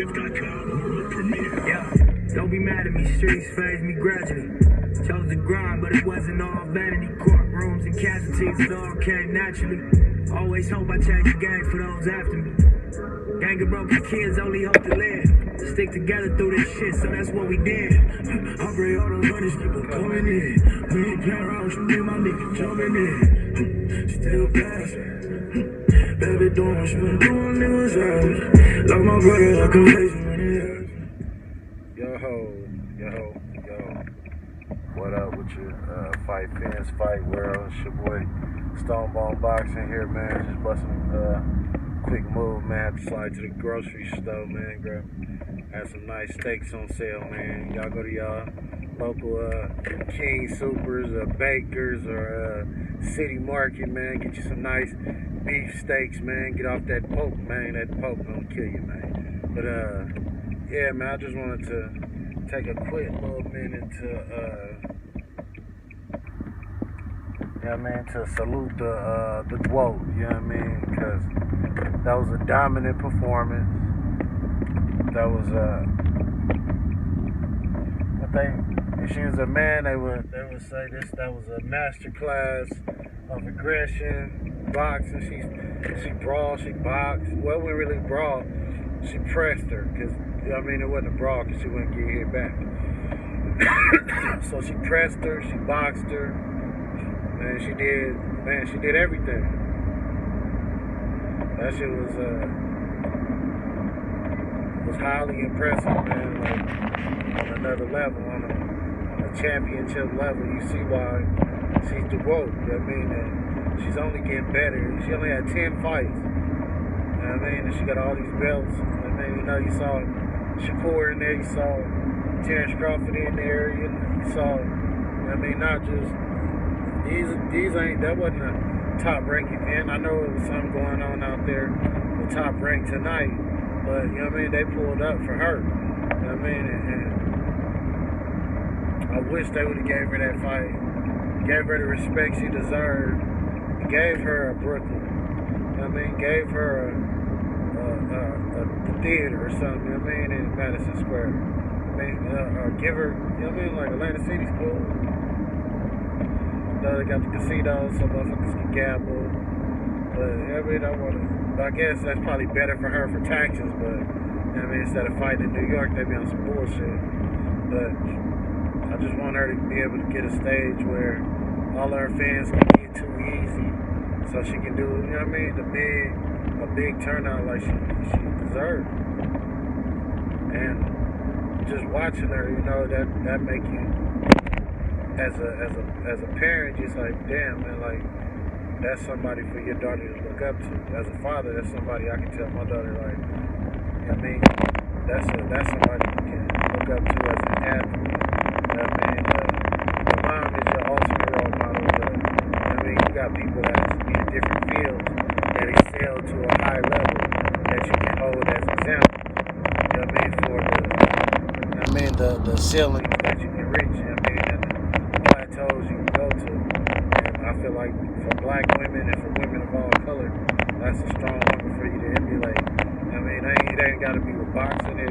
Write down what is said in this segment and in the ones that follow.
GWOAT world premiere. Yeah, don't be mad at me, streets phase me gradually. Chose to grind, but it wasn't all vanity. Courtrooms and casualties, it all came naturally. Always hope I change the game for those after me. Gang of broken kids only hope to live. Stick together through this shit, so that's what we did. I pray all the honeys keep on coming in. We ain't playing around, you need my nigga jumping in. Still passing. Baby doing what she been doing, niggas out. Like my brother, I can face him when he hurts. Yo. What up with you? Fight fans, fight world. It's your boy Stonebone Boxing here, man. Just busting a quick move, man. Slide to the grocery store, man. Had some nice steaks on sale, man. Y'all go to y'all local King Supers or Bakers or City Market, man. Get you some nice beef steaks, man. Get off that poke, man. That poke gonna kill you, man. But yeah, man. I just wanted to take a quick little minute to to salute the GWOAT, you know what I mean? Because that was a dominant performance. That was if she was a man, they would say that was a master class of aggression, boxing. She brawled, she boxed. Well, we really brawled. She pressed her, because it wasn't a brawl, because she wouldn't get hit back. So she pressed her, she boxed her. Man, she did everything. That shit was highly impressive, man. Like, on another level, on a championship level, you see why she's the GWOAT. You know what I mean? And she's only getting better. She only had 10 fights. You know what I mean? And she got all these belts. You saw Shakur in there, you saw Terrence Crawford in there, you saw, not just, that wasn't a top rank event. I know it was something going on out there with top rank tonight, but, they pulled up for her, and I wish they would have gave her that fight, gave her the respect she deserved, gave her a Brooklyn, gave her a theater or something, in Madison Square. Or give her, like Atlantic City's cool. They got the casinos, so motherfuckers can gamble. But I guess that's probably better for her for taxes, but, instead of fighting in New York, they be on some bullshit. But I just want her to be able to get a stage where all her fans can get too easy, so she can do, a big turnout like she deserved. And just watching her, that make you, as a parent, just like, damn, man, like, that's somebody for your daughter to look up to. As a father, that's somebody I can tell my daughter, like, that's somebody you can look up to as an athlete. Your mom is your ultimate role model, but you got people that be in different fields that excel to a high level that you can hold as example. For the ceiling that you can reach, and the plateaus you can go to. And I feel like for black women and for women of all color, that's a strong woman for you to emulate. It ain't got to be with boxing. You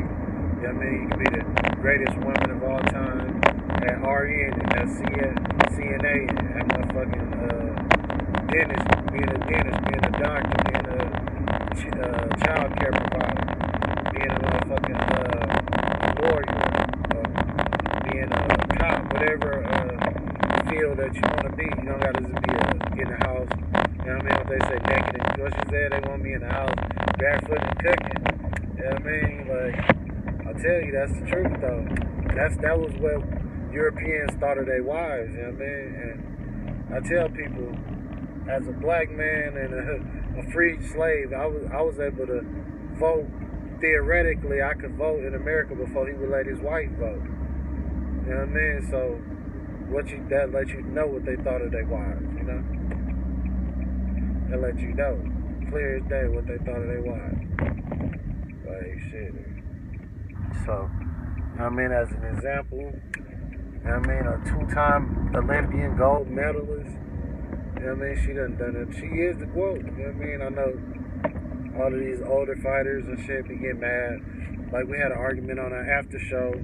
can be the greatest woman of all time at RN, at CNA, at motherfucking dentist, being a doctor, being a child care provider, being a motherfucking lawyer, being a cop, whatever field that you want to be. You don't got to just be in the house. What they say, naked and what she said, they want me in the house, barefoot and cooking. Like, I'll tell you, that's the truth though. That was what Europeans thought of their wives, And I tell people, as a black man and a freed slave, I was able to vote. Theoretically, I could vote in America before he would let his wife vote. You know what I mean? So, that let you know what they thought of their wives, That let you know, clear as day, what they thought of their wives. Like, shit. So, as an example, a two-time Olympian gold medalist, she done it. She is the GWOAT, I know all of these older fighters and shit be getting mad like we had an argument on our after show.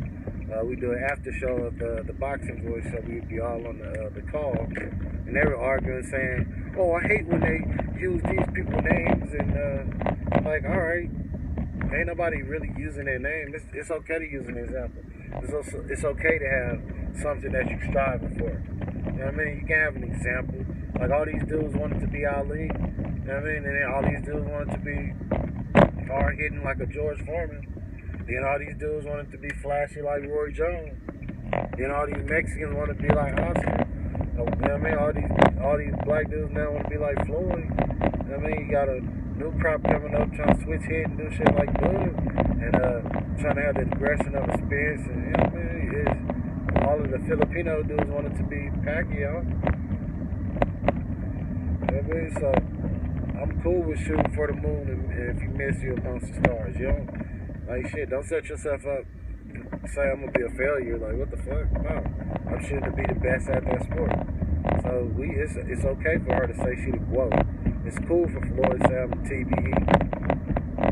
We do an after show of the boxing voice, so we'd be all on the call, and they were arguing, saying, "Oh, I hate when they use these people's names," and like, all right, ain't nobody really using their name. It's okay to use an example. It's okay to have something that you're striving for. You know what I mean? You can have an example. Like all these dudes wanted to be Ali. You know what I mean? And then all these dudes wanted to be hard hitting like a George Foreman. Then all these dudes wanted to be flashy like Roy Jones. Then all these Mexicans want to be like Oscar. You know what I mean? All these black dudes now want to be like Floyd. You know what I mean? You got a new crop coming up trying to switch head and do shit like Bud. And trying to have the aggression of experience. And you know what I mean? All of the Filipino dudes wanted to be Pacquiao. You know what I mean? So I'm cool with shooting for the moon, and if you miss, you're amongst the stars. You know? Like shit, don't set yourself up and say I'm gonna be a failure. Like what the fuck? No, I'm shooting to be the best at that sport. So it's okay for her to say she the GWOAT. It's cool for Floyd to say I'm the TBE.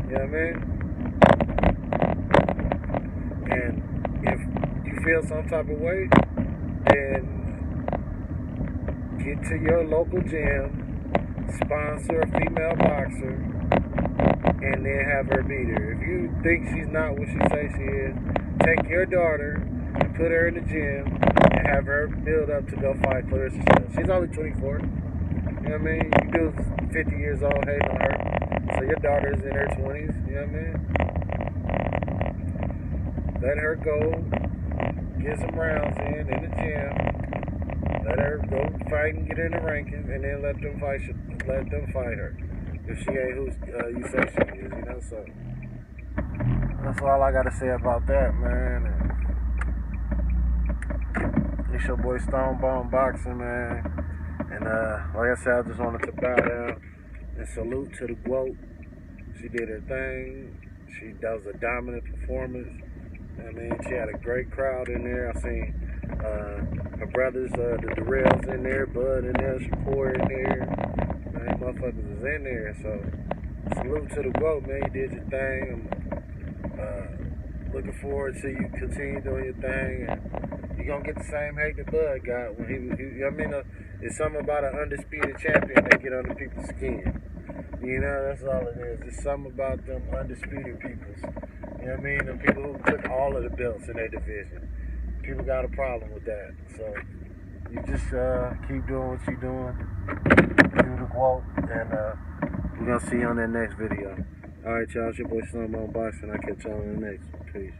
You know what I mean? And if you feel some type of way, then get to your local gym, sponsor a female boxer, and then have her beat her. If you think she's not what she says she is, take your daughter and put her in the gym and have her build up to go fight Claressa. She's only 24. You know what I mean? You do 50 years old hating on her. So your daughter's in her 20s. You know what I mean? Let her go get some rounds in the gym. Let her go fight and get in the rankings, and then let them fight her. If she ain't who you say she is, you know, so that's all I gotta say about that, man. And it's your boy Stonebone Boxing, man. And like I said, I just wanted to bow down and salute to the GWOAT. She did her thing. That was a dominant performance. I mean, she had a great crowd in there. I seen her brothers, the Durrells in there, Bud in there, Shakur in there. Man, motherfuckers was in there, so salute to the GWOAT, man. You did your thing. I'm looking forward to you continue doing your thing, and you're gonna get the same hate that Bud got when he you know what I mean? It's something about an undisputed champion that get under people's skin. You know, that's all it is. It's something about them undisputed peoples. You know what I mean? The people who took all of the belts in their division. People got a problem with that. So you just keep doing what you're doing. Do the GWOAT, and we're gonna see you on that next video. Alright, y'all, it's your boy Stonebone Boxing. I'll catch y'all on the next one. Peace.